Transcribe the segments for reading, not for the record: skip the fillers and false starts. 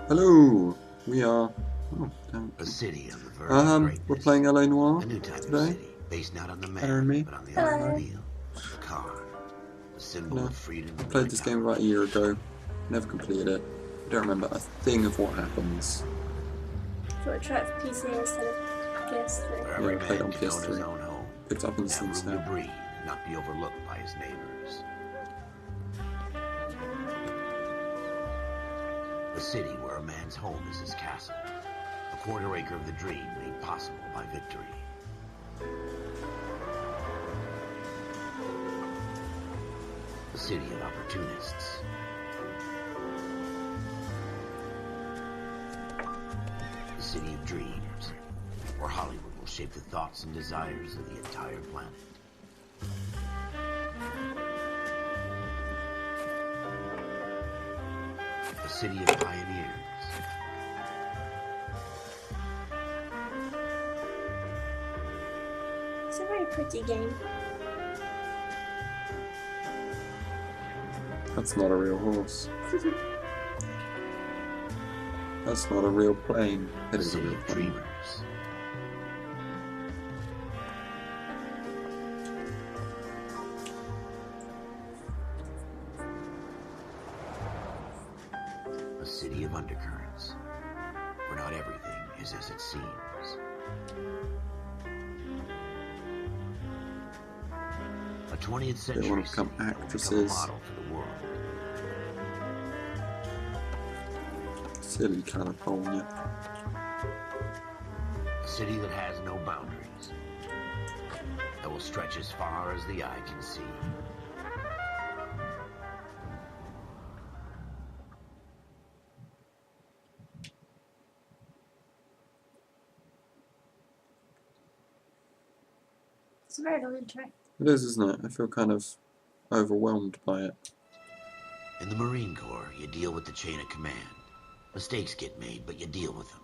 Hello, we are. Oh, damn. A city on the verge of greatness. We're playing LA Noire A new type today. of city, based not on the Better than man, me. but on the Hello. automobile, the car, the symbol No, of freedom. I and played this game about a year ago. Never completed it. I don't remember a thing of what happens. So I tried for PC instead of PS3. Where Yeah, every I played man on can own his PS3. own home, Picked up in the have room Sunset. to breathe, and not be overlooked by his neighbors. A city where a man's home is his castle, a quarter acre of the dream made possible by victory. A city of opportunists. A city of dreams, where Hollywood will shape the thoughts and desires of the entire planet. A city of pioneers. It's a very pretty game. That's not a real horse. That's not a real plane. It A is a city real of plane. dreamers. A city of undercurrents, where not everything is as it seems. A 20th century wanna become city that will become a actresses. model for the world. Silly California. A city that has no boundaries, that will stretch as far as the eye can see. It's a very long intro. It is, isn't it? I feel kind of overwhelmed by it. In the Marine Corps, you deal with the chain of command. Mistakes get made, but you deal with them.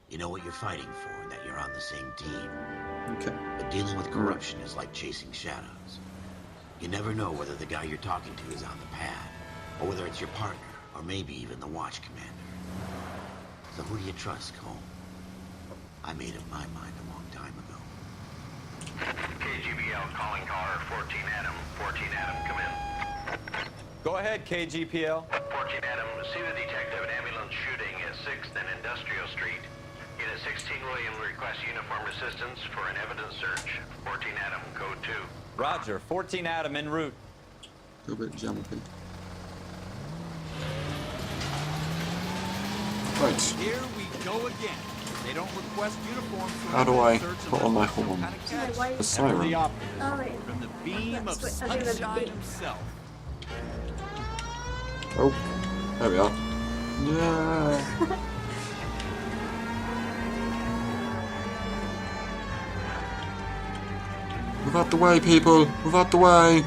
You know what you're fighting for and that you're on the same team. Okay. But dealing with corruption is like chasing shadows. You never know whether the guy you're talking to is on the pad, or whether it's your partner, or maybe even the watch commander. So who do you trust, Cole? I made up my mind a long time ago. KGBL calling caller 14 Adam. 14 Adam, come in. Go ahead, KGPL. 14 Adam, see the detective at ambulance shooting at 6th and Industrial Street. Unit 16 William requests uniform assistance for an evidence search. 14 Adam, code 2. Roger, 14 Adam en route. A bit jumpy. Right. Here we go again. They don't request uniforms for How do I search put on my unless horn? kind of catch Why- A from siren. the operator, Oh wait. from the beam of That's what I remember sunshine being. himself. Oh, there we are. Yeah. Move out the way, people! Move out the way!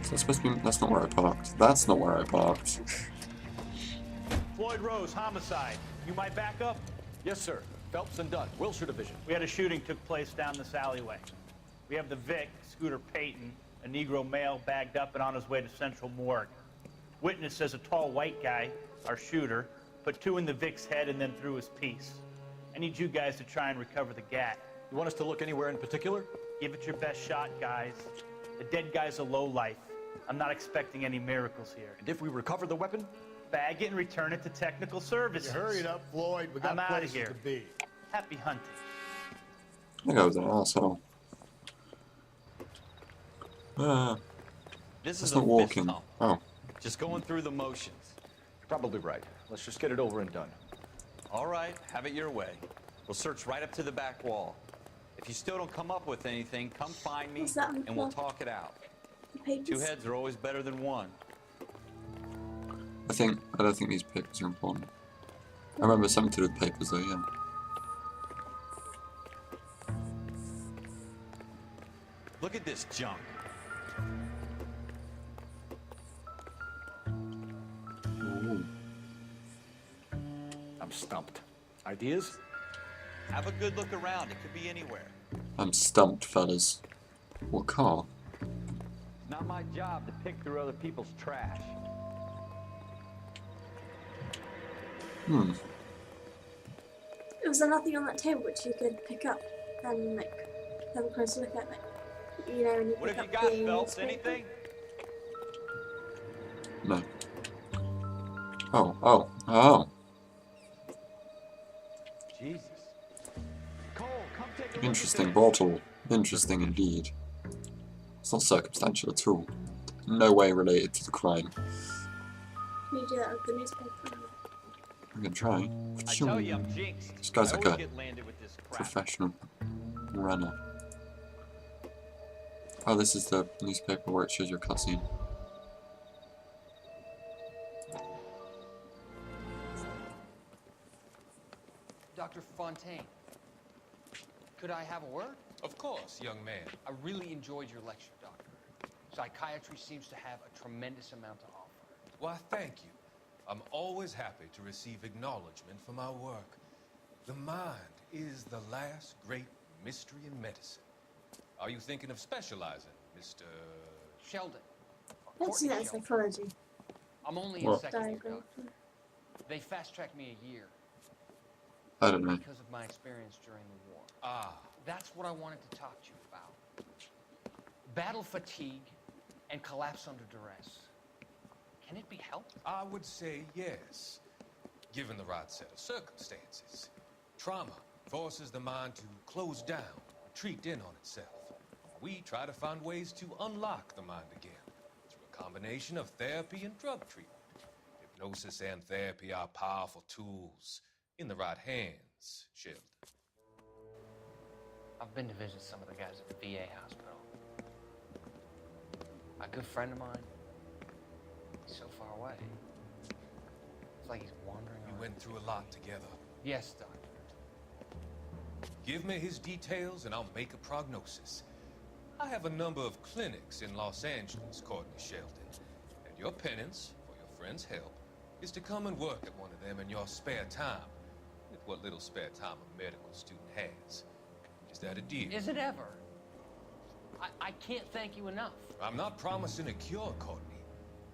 Is that supposed to be... That's not where I parked. That's not where I parked. Floyd Rose, homicide. You might back up? Yes, sir. Phelps and Dunn, Wilshire Division. We had a shooting took place down this alleyway. We have the Vic, Scooter Payton, a Negro male bagged up and on his way to Central Morgue. Witness says a tall white guy, our shooter, put 2 in the Vic's head and then threw his piece. I need you guys to try and recover the gat. You want us to look anywhere in particular? Give it your best shot, guys. The dead guy's a lowlife. I'm not expecting any miracles here. And if we recover the weapon? Bag it and return it to technical services. Hurry it up, Floyd. We got I'm outta places here. to be. Happy hunting. I think I was an asshole. This That's is not a walking. fist hump. Oh. Just going through the motions. You're probably right. Let's just get it over and done. All right, have it your way. We'll search right up to the back wall. If you still don't come up with anything, come find me What's that on the and we'll floor? talk it out. The papers. 2 heads are always better than 1. I don't think these papers are important. I remember something to do with papers though, yeah. Look at this junk. Ooh. I'm stumped. Ideas? Have a good look around. It could be anywhere. I'm stumped, fellas. What car? Not my job to pick through other people's trash. Hmm. Was there nothing on that table which you could pick up and like have a closer look at, like, you know, when you What pick have up you got, the Phelps? newspaper? Anything? No. Oh. Jesus. Cole, come take a look Interesting at this. bottle. Interesting indeed. It's not circumstantial at all. No way related to the crime. Can you do that with the newspaper? I'm gonna try. I tell you, I'm jinxed. This guy's I like always a get landed with this crap. professional runner. Oh, this is the newspaper where it shows your cutscene. Dr. Fontaine, could I have a word? Of course, young man. I really enjoyed your lecture, Doctor. Psychiatry seems to have a tremendous amount to offer. Why, thank you. I'm always happy to receive acknowledgement for my work. The mind is the last great mystery in medicine. Are you thinking of specializing, Mr. Sheldon. Let's see Courtney that Sheldon. psychology I'm only What? in second year, diagram. Doctor. They fast-tracked me a year I don't know. because of my experience during the war. Ah, That's what I wanted to talk to you about. Battle fatigue and collapse under duress. Can it be helped? I would say yes, given the right set of circumstances. Trauma forces the mind to close down, retreat in on itself. We try to find ways to unlock the mind again through a combination of therapy and drug treatment. Hypnosis and therapy are powerful tools in the right hands, Sheldon. I've been to visit some of the guys at the VA hospital. A good friend of mine, he's so far away. It's like he's wandering We around. went through a lot together. Yes, Doctor. Give me his details and I'll make a prognosis. I have a number of clinics in Los Angeles, Courtney Sheldon. And your penance, for your friend's help, is to come and work at one of them in your spare time. With what little spare time a medical student has. Is that a deal? Is it ever? I can't thank you enough. I'm not promising a cure, Courtney.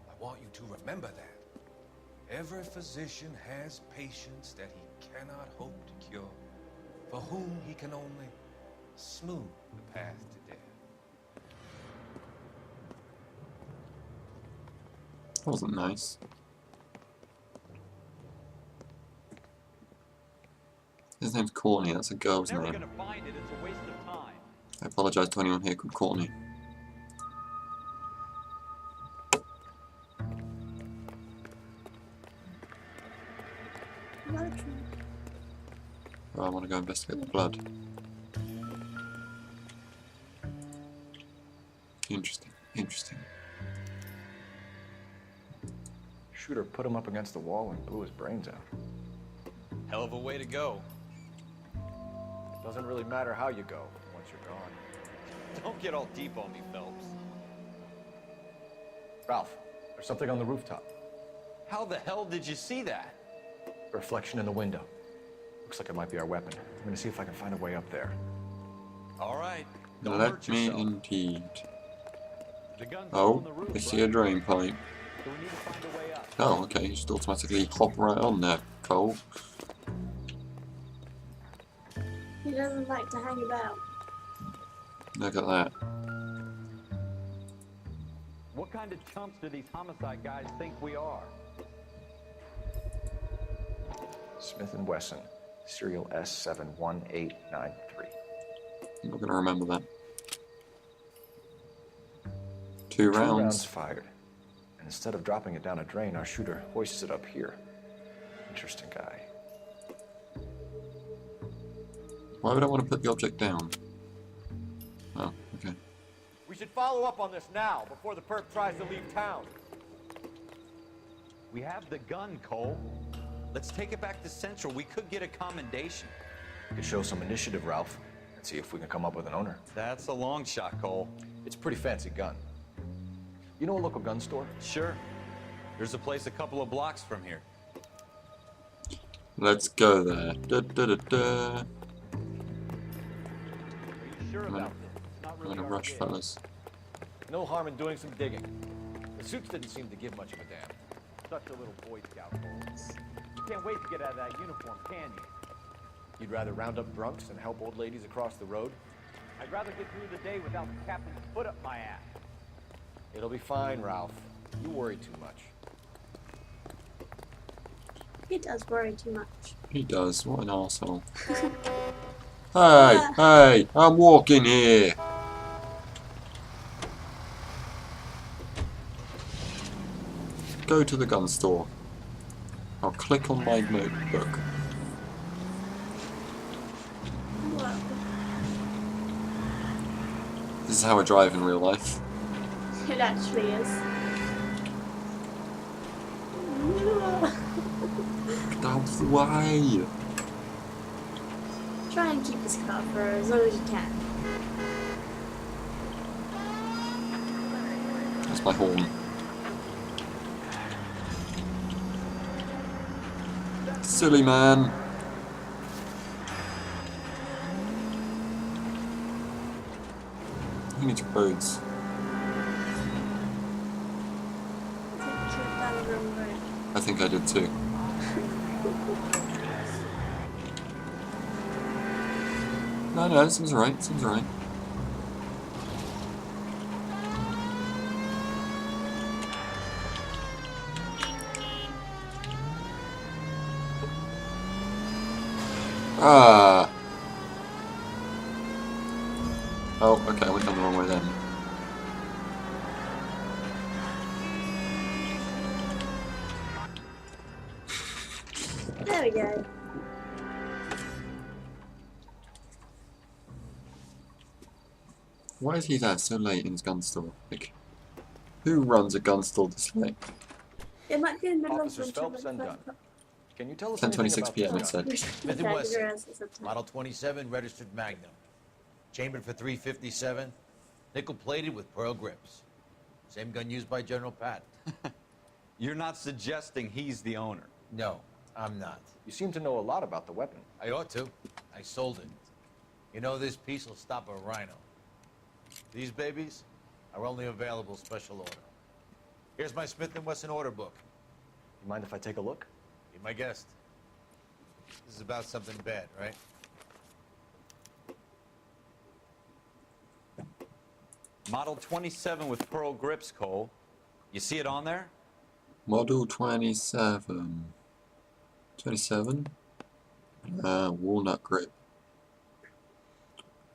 I want you to remember that. Every physician has patients that he cannot hope to cure, for whom he can only smooth the path to death. That wasn't nice. His name's Courtney, that's a girl's Never name. gonna find it. It's a waste of time. I apologise to anyone here called Courtney. Oh, I want to go investigate the blood. Interesting, interesting. Shooter put him up against the wall and blew his brains out. Hell of a way to go. Doesn't really matter how you go once you're gone. Don't get all deep on me, Phelps. Ralph, there's something on the rooftop. How the hell did you see that? A reflection in the window. Looks like it might be our weapon. I'm gonna see if I can find a way up there. All right. Don't Let hurt me yourself. indeed. The gun's Oh, on the roof, I see a right? drain pipe. So we need to find a way up. Oh, okay, you just automatically hop right on there, Cole. He doesn't like to hang about. Look at that. What kind of chumps do these homicide guys think we are? Smith & Wesson, serial S71893. I'm not gonna remember that. 2 Two rounds. rounds fired. And instead of dropping it down a drain, our shooter hoists it up here. Interesting guy. Why would I want to put the object down? Oh, okay. We should follow up on this now, before the perp tries to leave town. We have the gun, Cole. Let's take it back to Central. We could get a commendation. We could show some initiative, Ralph, and see if we can come up with an owner. That's a long shot, Cole. It's a pretty fancy gun. You know a local gun store? Sure. There's a place a couple of blocks from here. Let's go there. Da, da, da, da. Are you sure I'm in about this? It's not I'm really in a our rush, gig. fellas. No harm in doing some digging. The suits didn't seem to give much of a damn. Such a little Boy Scout, Cole. You can't wait to get out of that uniform, can you? You'd rather round up drunks and help old ladies across the road? I'd rather get through the day without the captain's foot up my ass. It'll be fine, Ralph. You worry too much. He does worry too much. He does. What an arsehole. Hey, hey, I'm walking here. Go to the gun store. I'll click on my notebook. Well, This is how I drive in real life. it actually is. Get out of the way. Try and keep this car for as long as you can. That's my horn. Silly man. Who needs roads? I think you went down the wrong road. I think I did too. No, it seems alright, seems alright. Ah. Oh, okay, I went down the wrong way then. There we go. Why is he there so late in his gun store? Like, who runs a gun store this late? It might be in the middle Officers of Phelps and Dunn. Can you tell us 10:26 anything PM about it said. Phenom West. Model 27, registered Magnum. Chambered for .357, nickel-plated with pearl grips. Same gun used by General Patton. You're not suggesting he's the owner. No, I'm not. You seem to know a lot about the weapon. I ought to. I sold it. You know, this piece will stop a rhino. These babies are only available special order. Here's my Smith & Wesson order book. You mind if I take a look? Be my guest. This is about something bad, right? Model 27 with pearl grips, Cole. You see it on there? Model 27. 27? Walnut grip.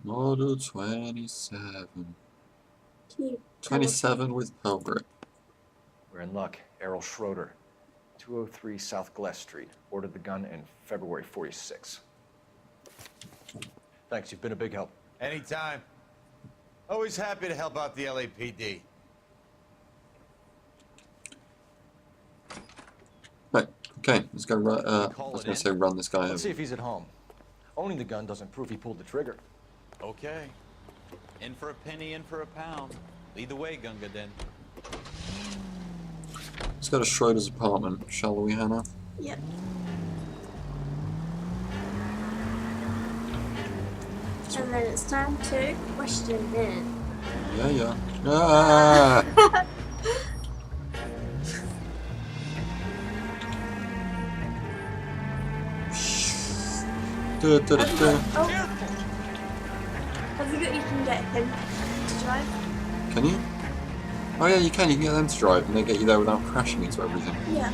Model 27. 27 with pearl grip. We're in luck. Errol Schroeder, 203 South Glass Street. Ordered the gun in February '46. Thanks, you've been a big help. Anytime. Always happy to help out the LAPD. Right, okay, let's go run, I was going to say run this guy Let's see over. if he's at home. Owning the gun doesn't prove he pulled the trigger. Okay. In for a penny, in for a pound. Lead the way, Gunga Din. Let's go to Schroeder's apartment, shall we, Hannah? Yep. And then it's time to question him. Yeah. Ah! Oh. Have you got? You can get him to drive. Can you? Oh yeah, you can. You can get them to drive, and they get you there without crashing into everything. Yeah.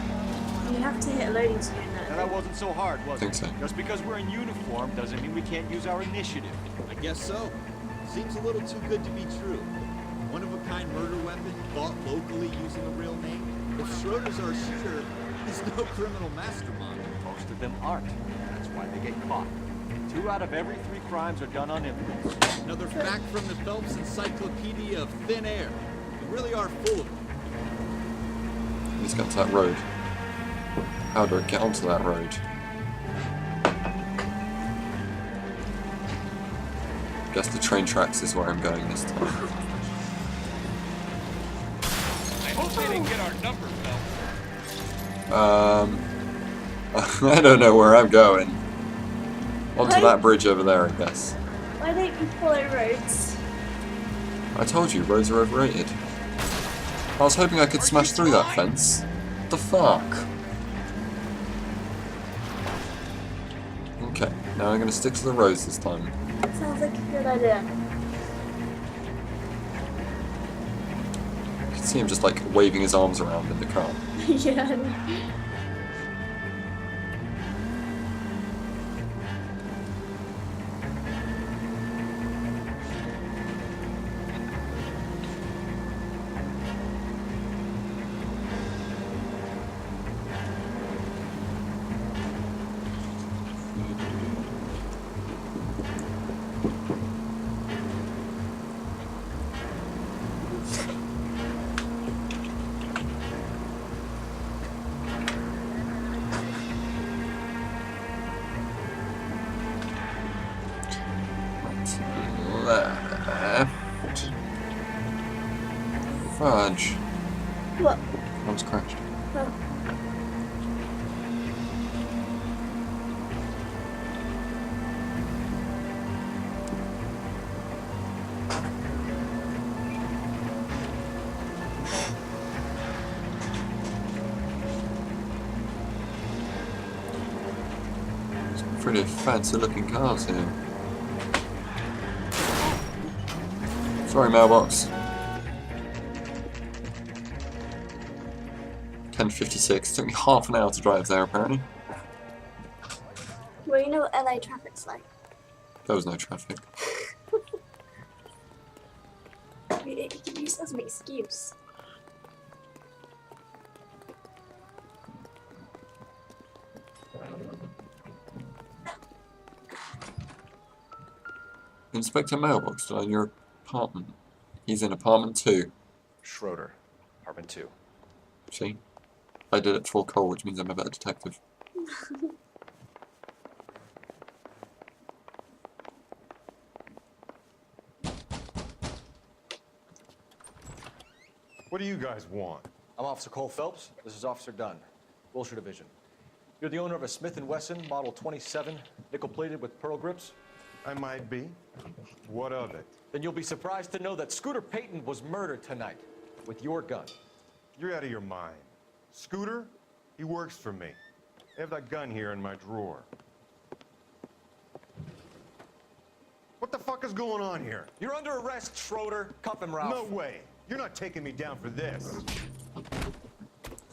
You have to hit a loading screen. Now that wasn't so hard, was I think it? so. Just because we're in uniform doesn't mean we can't use our initiative. I guess so. Seems a little too good to be true. One-of-a-kind murder weapon bought locally using a real name. If Schroeder's our shooter, he's no criminal mastermind. Most of them aren't. That's why they get caught. 2 out of every 3 crimes are done on impulse. Another fact from the Phelps Encyclopedia of Thin Air. We really are full of them. Let's get to that road. How do I get onto that road? Guess the train tracks is where I'm going this time. I hope they didn't get our number, Phelps. I don't know where I'm going. Onto that bridge over there, I guess. Why don't you follow roads? I told you, roads are overrated. I was hoping I could smash through that fence. What the fuck? Okay, now I'm going to stick to the rose this time. Sounds like a good idea. You can see him just like waving his arms around in the car. Yeah. Left. Fudge. What? I was crashed. Oh. Some pretty fancy looking cars here. Sorry, mailbox. 10:56. Took me half an hour to drive there, apparently. Well, you know what LA traffic's like. There was no traffic. You can use that as an excuse. Inspector Mailbox still in your apartment. He's in apartment 2. Schroeder, apartment 2. See? I did it full call, which means I'm a better detective. What do you guys want? I'm Officer Cole Phelps. This is Officer Dunn, Wilshire Division. You're the owner of a Smith & Wesson Model 27, nickel-plated with pearl grips? I might be. What of it? Then you'll be surprised to know that Scooter Payton was murdered tonight with your gun. You're out of your mind. Scooter? He works for me. I have that gun here in my drawer. What the fuck is going on here? You're under arrest, Schroeder. Cuff him, Ralph. No way. You're not taking me down for this.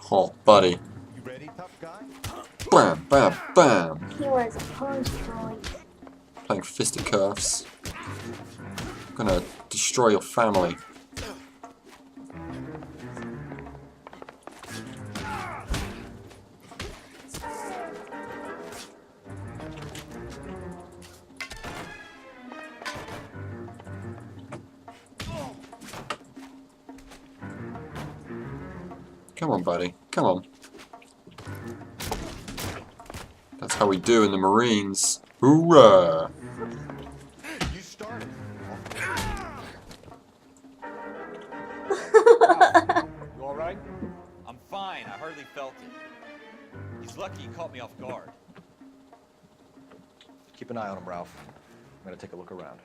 Oh, buddy. You ready, tough guy? Bam, bam, bam. He wears a punch drawing. Playing fisticuffs. I'm gonna destroy your family. Come on, buddy. Come on. That's how we do in the Marines. Hoorah! You started. You all right? I'm fine. I hardly felt it. He's lucky he caught me off guard. Keep an eye on him, Ralph. I'm gonna take a look around.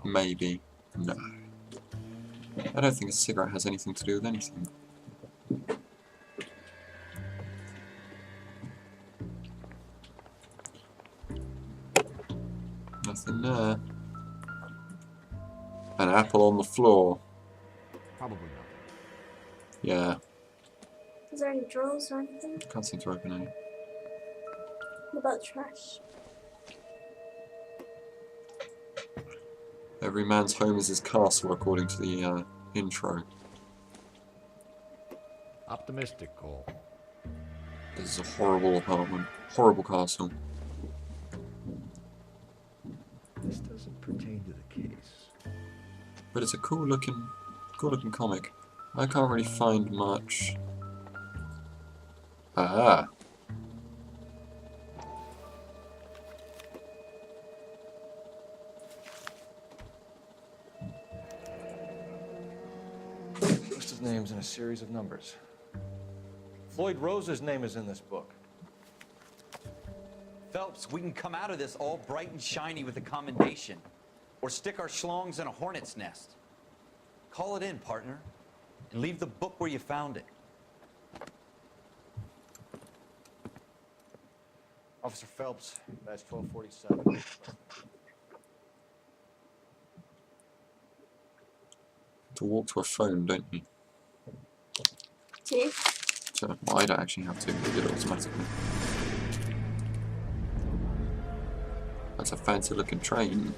Maybe. No. I don't think a cigarette has anything to do with anything. Nothing there. An apple on the floor. Probably not. Yeah. Is there any drawers or anything? Can't seem to open any. What about trash? Every man's home is his castle, according to the intro. Optimistic, Cole. This is a horrible apartment. Horrible castle. This doesn't pertain to the case. But it's a cool looking comic. I can't really find much. Ah. List of names and a series of numbers. Floyd Rose's name is in this book. Phelps, we can come out of this all bright and shiny with a commendation. Or stick our schlongs in a hornet's nest. Call it in, partner. And leave the book where you found it. Officer Phelps, badge 1247. To walk to a phone, don't you? See? So I don't actually have to, we did it automatically. That's a fancy looking train.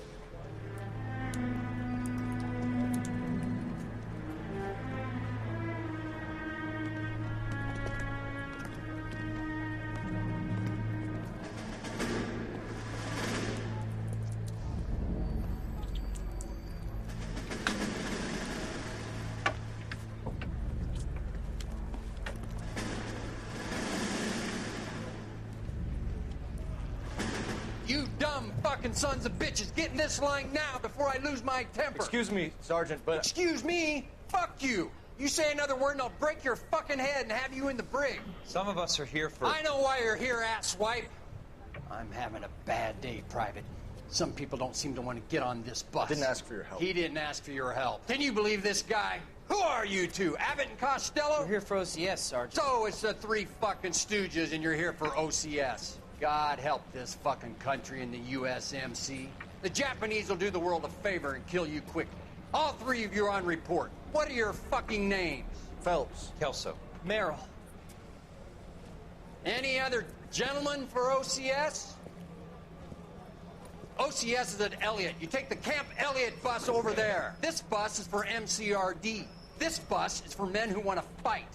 You dumb fucking sons of bitches, get in this line now before I lose my temper. Excuse me, Sergeant, but... Excuse me? Fuck you. You say another word and I'll break your fucking head and have you in the brig. Some of us are here for... I know why you're here, asswipe. I'm having a bad day, Private. Some people don't seem to want to get on this bus. Didn't ask for your help. He didn't ask for your help. Can you believe this guy? Who are you two? Abbott and Costello? We're here for OCS, Sergeant. So it's the three fucking stooges and you're here for OCS. God help this fucking country and the USMC. The Japanese will do the world a favor and kill you quickly. All three of you are on report. What are your fucking names? Phelps. Kelso. Merrill. Any other gentlemen for OCS? OCS is at Elliott. You take the Camp Elliott bus over there. This bus is for MCRD. This bus is for men who want to fight.